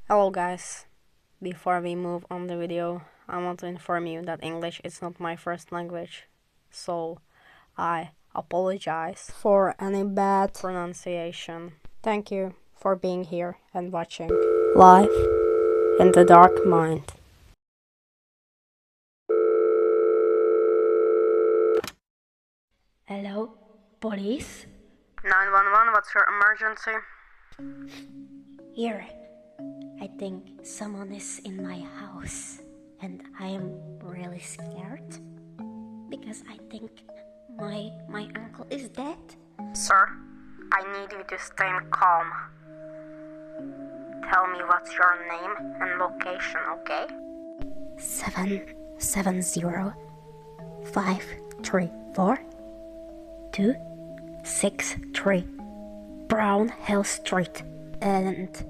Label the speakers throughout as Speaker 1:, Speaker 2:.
Speaker 1: Hello guys, before we move on the video, I want to inform you that English is not my first language, so I apologize for any bad pronunciation. Thank you for being here and watching Live in the Dark Mind.
Speaker 2: Hello, police?
Speaker 1: 911, what's your emergency?
Speaker 2: Here. I think someone is in my house and I am really scared because I think my uncle is dead.
Speaker 1: Sir, I need you to stay calm. Tell me what's your name and location, okay?
Speaker 2: 770-534-263 Brown Hill Street, and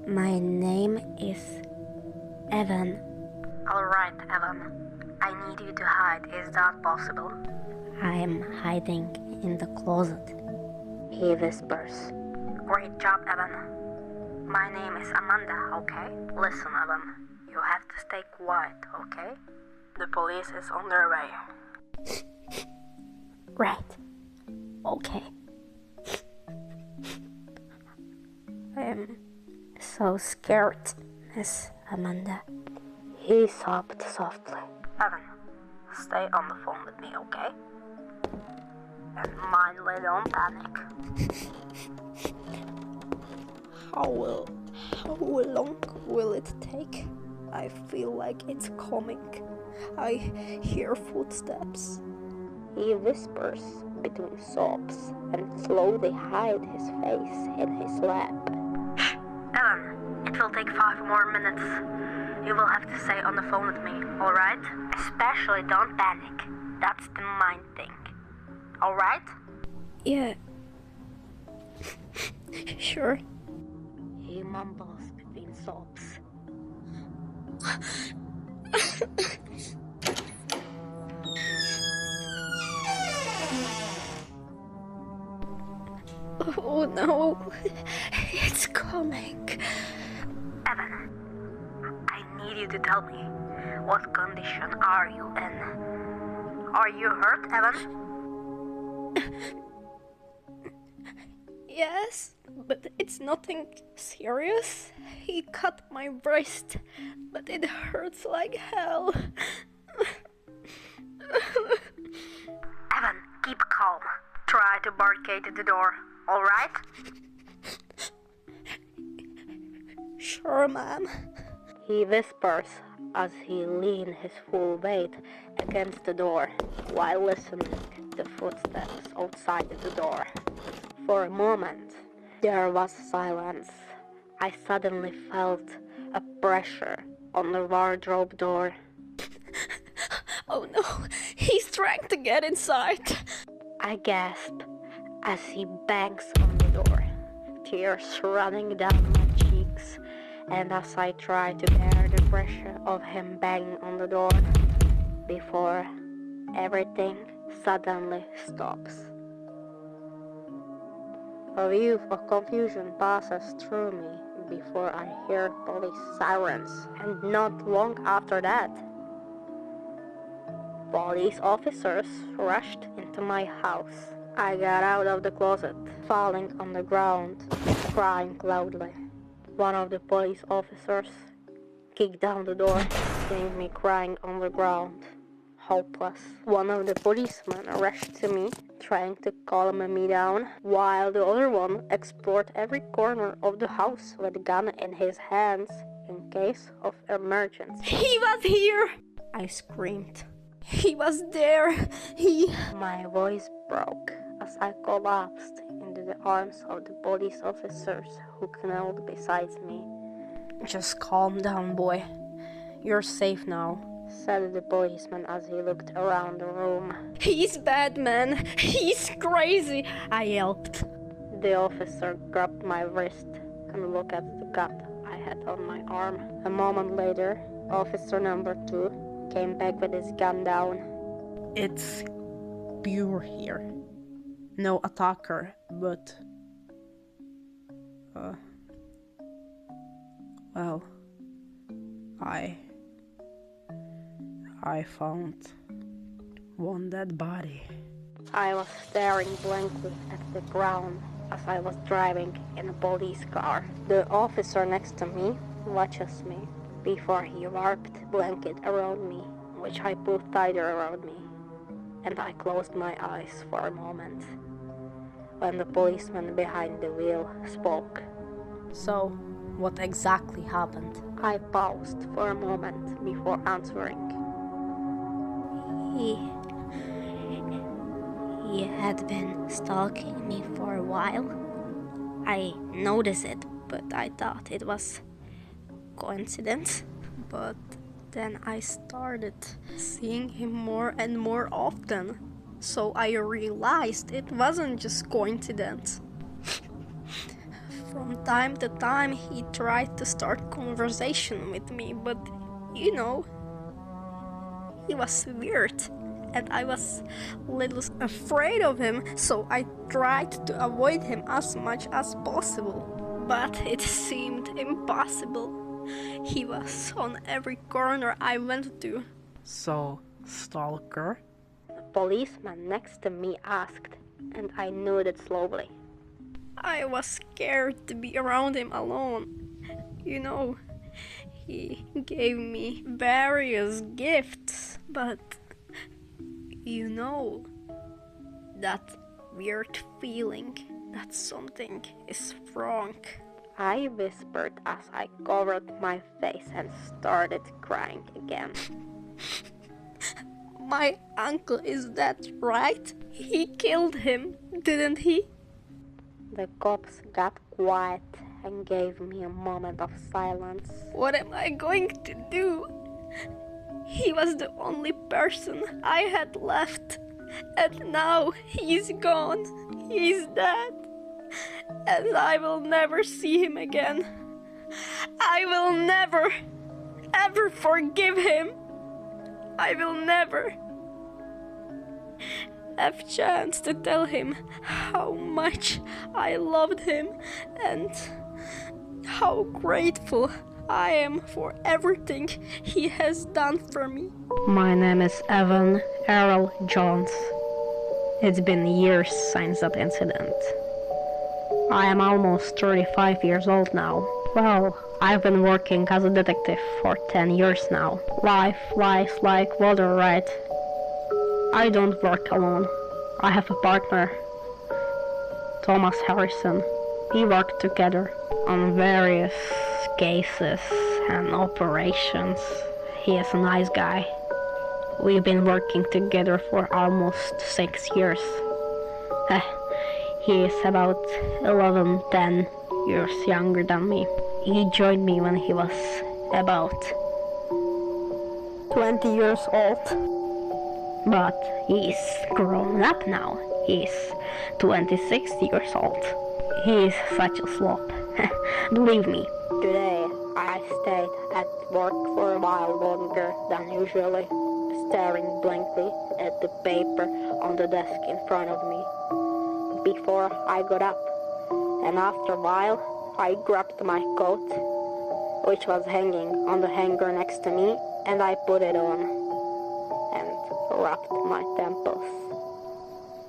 Speaker 2: my name is Evan.
Speaker 1: Alright, Evan. I need you to hide. Is that possible?
Speaker 2: I am hiding in the closet. He whispers.
Speaker 1: Great job, Evan. My name is Amanda, okay? Listen, Evan. You have to stay quiet, okay? The police is on their way.
Speaker 2: Right. Okay. I am so scared, Miss Amanda. He sobbed softly.
Speaker 1: Evan, stay on the phone with me, okay? And mindly don't panic. How long will it take? I feel like it's coming. I hear footsteps.
Speaker 2: He whispers between sobs and slowly hides his face in his lap.
Speaker 1: Evan, it will take 5 more minutes. You will have to stay on the phone with me, alright? Especially don't panic. That's the mind thing. Alright?
Speaker 2: Yeah. Sure.
Speaker 1: He mumbles between sobs.
Speaker 2: Oh no, it's coming.
Speaker 1: Evan, I need you to tell me, what condition are you in? Are you hurt, Evan?
Speaker 2: Yes, but it's nothing serious. He cut my wrist, but it hurts like hell.
Speaker 1: Evan, keep calm. Try to barricade the door, alright?
Speaker 2: Sure, ma'am. He whispers as he leans his full weight against the door while listening to the footsteps outside the door. For a moment, there was silence. I suddenly felt a pressure on the wardrobe door. Oh no, he's trying to get inside. I gasp as he bangs on the door, tears running down my cheeks, and as I try to bear the pressure of him banging on the door before everything suddenly stops. A wave of confusion passes through me before I hear police sirens, and not long after that, police officers rushed into my house. I got out of the closet, falling on the ground, crying loudly. One of the police officers kicked down the door, seeing me crying on the ground, hopeless. One of the policemen rushed to me, trying to calm me down, while the other one explored every corner of the house with a gun in his hands in case of emergency. He was here! I screamed. He was there! My voice broke as I collapsed into the arms of the police officers who knelt beside me.
Speaker 1: Just calm down, boy. You're safe now,
Speaker 2: said the policeman as he looked around the room.
Speaker 1: He's bad, man. He's crazy, I yelped.
Speaker 2: The officer grabbed my wrist and looked at the cut I had on my arm. A moment later, officer number 2 came back with his gun down.
Speaker 1: It's pure here. No attacker, but... Well, I found one dead body.
Speaker 2: I was staring blankly at the ground as I was driving in a police car. The officer next to me watches me before he wrapped a blanket around me, which I pulled tighter around me, and I closed my eyes for a moment when the policeman behind the wheel spoke.
Speaker 1: So, what exactly happened?
Speaker 2: I paused for a moment before answering. He had been stalking me for a while. I noticed it, but I thought it was coincidence.
Speaker 1: But then I started seeing him more and more often. So I realized it wasn't just coincidence. From time to time he tried to start conversation with me, but you know, he was weird. And I was a little afraid of him, so I tried to avoid him as much as possible. But it seemed impossible. He was on every corner I went to. So, stalker?
Speaker 2: The policeman next to me asked, and I nodded slowly.
Speaker 1: I was scared to be around him alone. You know, he gave me various gifts, but you know, that weird feeling that something is wrong.
Speaker 2: I whispered as I covered my face and started crying again.
Speaker 1: My uncle is dead, right? He killed him, didn't he?
Speaker 2: The cops got quiet and gave me a moment of silence.
Speaker 1: What am I going to do? He was the only person I had left, and now he's gone. He's dead, and I will never see him again. I will never, ever forgive him. I will never have chance to tell him how much I loved him and how grateful I am for everything he has done for me.
Speaker 2: My name is Evan Errol Jones. It's been years since that incident. I am almost 35 years old now. Well, I've been working as a detective for 10 years now. Life flies like water, right? I don't work alone. I have a partner, Thomas Harrison. We work together on various cases and operations. He is a nice guy. We've been working together for almost 6 years. He is about 10 years younger than me. He joined me when he was about 20 years old. But he's grown up now. He's 26 years old. He is such a slob. Believe me. Today I stayed at work for a while longer than usually, staring blankly at the paper on the desk in front of me before I got up. And after a while I grabbed my coat, which was hanging on the hanger next to me, and I put it on and rubbed my temples.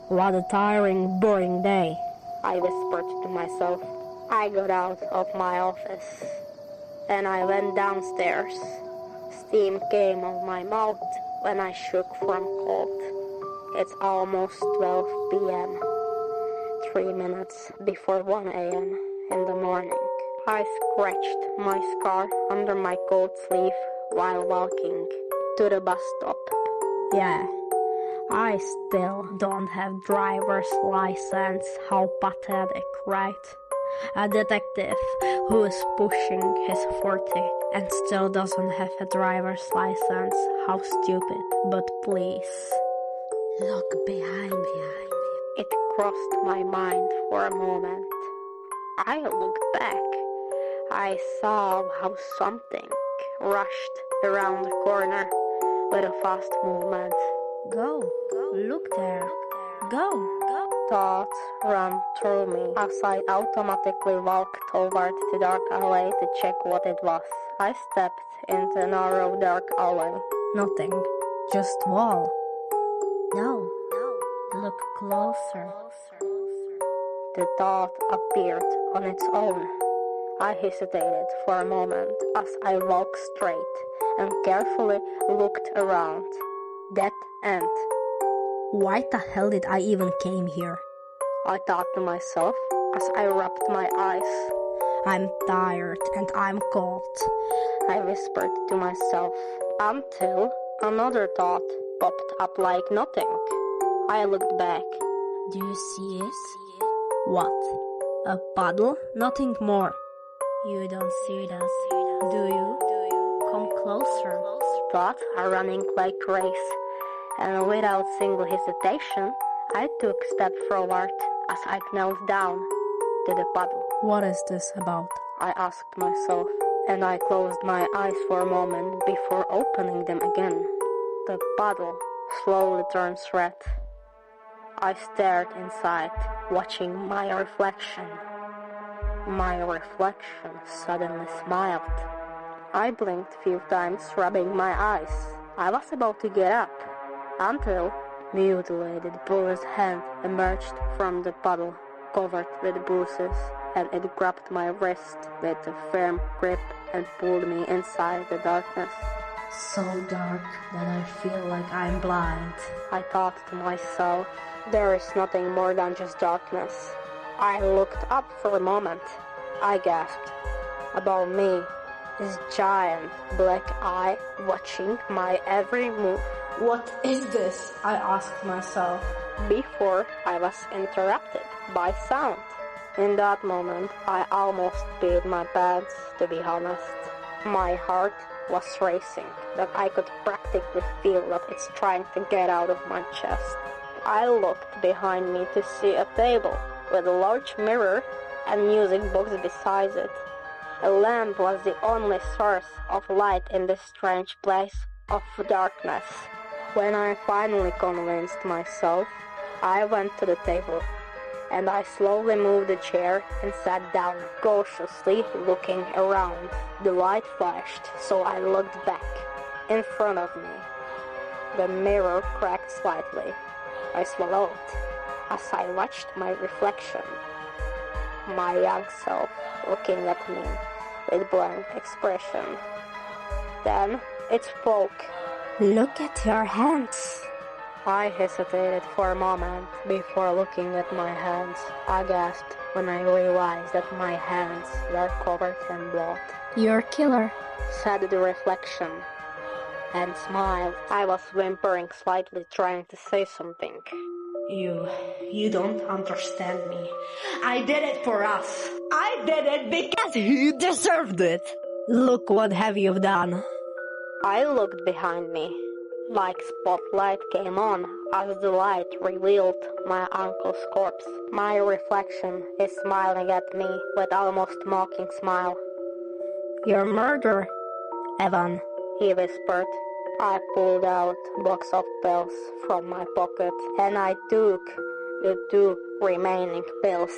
Speaker 2: What a tiring, boring day, I whispered to myself. I got out of my office and I went downstairs. Steam came out my mouth when I shook from cold. It's almost 12 p.m., 3 minutes before 1 a.m. in the morning. I scratched my scar under my coat sleeve while walking to the bus stop. Yeah, I still don't have driver's license. How pathetic, right? A detective who is pushing his 40 and still doesn't have a driver's license. How stupid, but please. Look behind you. It crossed my mind for a moment. I looked back. I saw how something rushed around the corner with a fast movement. Go, look there. Go. Thoughts ran through me as I automatically walked toward the dark alley to check what it was. I stepped into a narrow dark alley.
Speaker 1: Nothing. Just wall. No. Look closer.
Speaker 2: The thought appeared on its own. I hesitated for a moment as I walked straight and carefully looked around. Dead end.
Speaker 1: Why the hell did I even came here?
Speaker 2: I thought to myself as I rubbed my eyes.
Speaker 1: I'm tired and I'm cold.
Speaker 2: I whispered to myself until another thought popped up like nothing. I looked back.
Speaker 1: Do you see it? What? A puddle? Nothing more. You don't see that, do you? Come closer.
Speaker 2: Thoughts are running like race, and without single hesitation, I took a step forward as I knelt down to the puddle.
Speaker 1: What is this about?
Speaker 2: I asked myself, and I closed my eyes for a moment before opening them again. The puddle slowly turns red. I stared inside, watching my reflection. My reflection suddenly smiled. I blinked a few times, rubbing my eyes. I was about to get up, until mutilated bull's hand emerged from the puddle, covered with bruises, and it grabbed my wrist with a firm grip and pulled me inside the darkness.
Speaker 1: So dark that I feel like I'm blind.
Speaker 2: I thought to myself, there is nothing more than just darkness. I looked up for a moment. I gasped. Above me, this giant black eye watching my every move.
Speaker 1: What is this? I asked myself.
Speaker 2: Before I was interrupted by sound. In that moment, I almost peed my pants, to be honest. My heart was racing, that I could practically feel that it's trying to get out of my chest. I looked behind me to see a table with a large mirror and music box beside it. A lamp was the only source of light in this strange place of darkness. When I finally convinced myself, I went to the table, and I slowly moved the chair and sat down, cautiously looking around. The light flashed, so I looked back. In front of me, the mirror cracked slightly. I swallowed as I watched my reflection, my young self looking at me with blank expression. Then it spoke.
Speaker 1: Look at your hands.
Speaker 2: I hesitated for a moment before looking at my hands. I gasped when I realized that my hands were covered in blood.
Speaker 1: You're a killer,
Speaker 2: Said the reflection, and smiled. I was whimpering slightly, trying to say something.
Speaker 1: You don't understand me. I did it for us. I did it because you deserved it. Look what have you done.
Speaker 2: I looked behind me. Like spotlight came on as the light revealed my uncle's corpse. My reflection is smiling at me with almost mocking smile.
Speaker 1: You're a murderer, Evan.
Speaker 2: He whispered. I pulled out a box of pills from my pocket and I took the 2 remaining pills.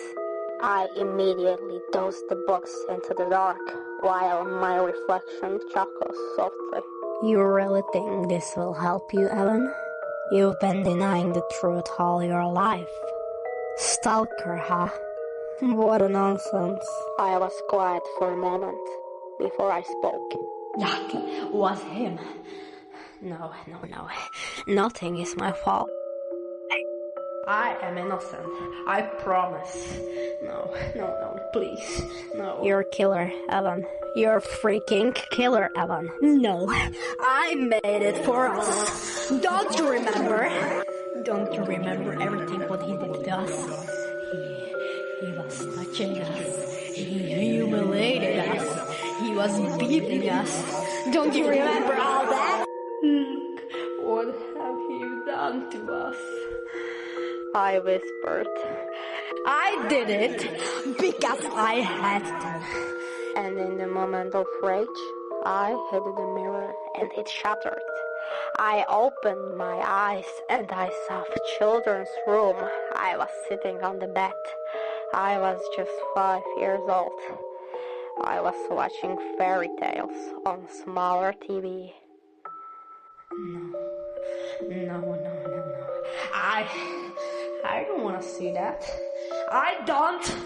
Speaker 2: I immediately tossed the box into the dark while my reflection chuckled softly.
Speaker 1: You really think this will help you, Evan? You've been denying the truth all your life. Stalker, huh? What a nonsense.
Speaker 2: I was quiet for a moment before I spoke.
Speaker 1: That was him. No. Nothing is my fault. I am innocent. I promise. No, please. No. You're a killer, Evan. You're a freaking killer, Evan. No, I made it for us. Don't you remember? Don't you remember everything what he did to us? He was touching us. He humiliated us. He was beating us. Don't you remember all that? What have you done to us?
Speaker 2: I whispered.
Speaker 1: I did it because I had to.
Speaker 2: And in the moment of rage, I hit the mirror and it shattered. I opened my eyes and I saw a children's room. I was sitting on the bed. I was just 5 years old. I was watching fairy tales on smaller TV.
Speaker 1: No. I don't want to see that. I don't.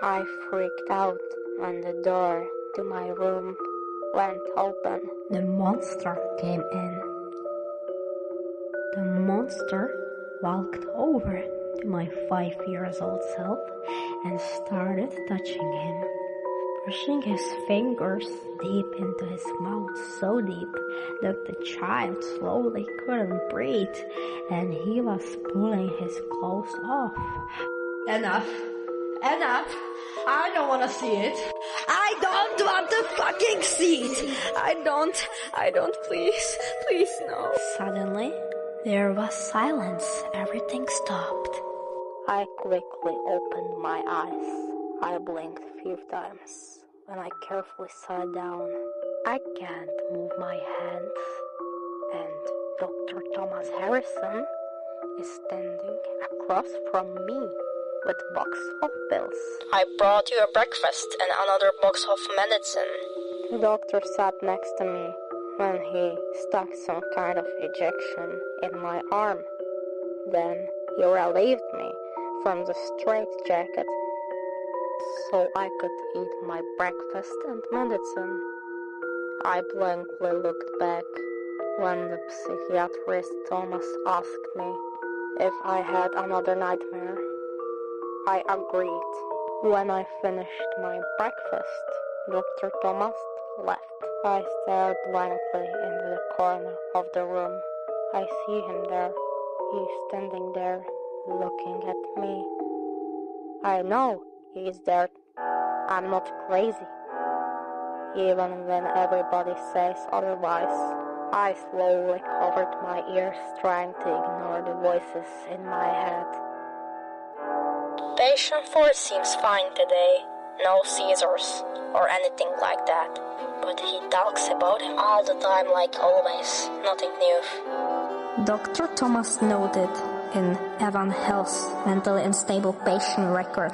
Speaker 2: I freaked out when the door to my room went open.
Speaker 1: The monster came in. The monster walked over to my 5-year-old self and started touching him, pushing his fingers deep into his mouth, so deep that the child slowly couldn't breathe, and he was pulling his clothes off. Enough. I don't want to see it. I don't want to fucking see it. I don't, please no. Suddenly, there was silence. Everything stopped.
Speaker 2: I quickly opened my eyes. I blinked a few times. When I carefully sat down, I can't move my hands. And Dr. Thomas Harrison is standing across from me with a box of pills.
Speaker 1: I brought you a breakfast and another box of medicine.
Speaker 2: The doctor sat next to me when he stuck some kind of injection in my arm. Then he relieved me from the straitjacket so I could eat my breakfast and medicine. I blankly looked back when the psychiatrist Thomas asked me if I had another nightmare. I agreed. When I finished my breakfast, Dr. Thomas left. I stared blankly into the corner of the room. I see him there. He's standing there, looking at me. I know he's there. I'm not crazy. Even when everybody says otherwise, I slowly covered my ears, trying to ignore the voices in my head.
Speaker 1: Patient 4 seems fine today. No seizures or anything like that. But he talks about him all the time like always. Nothing new. Dr. Thomas noted in Evan Hill's mentally unstable patient record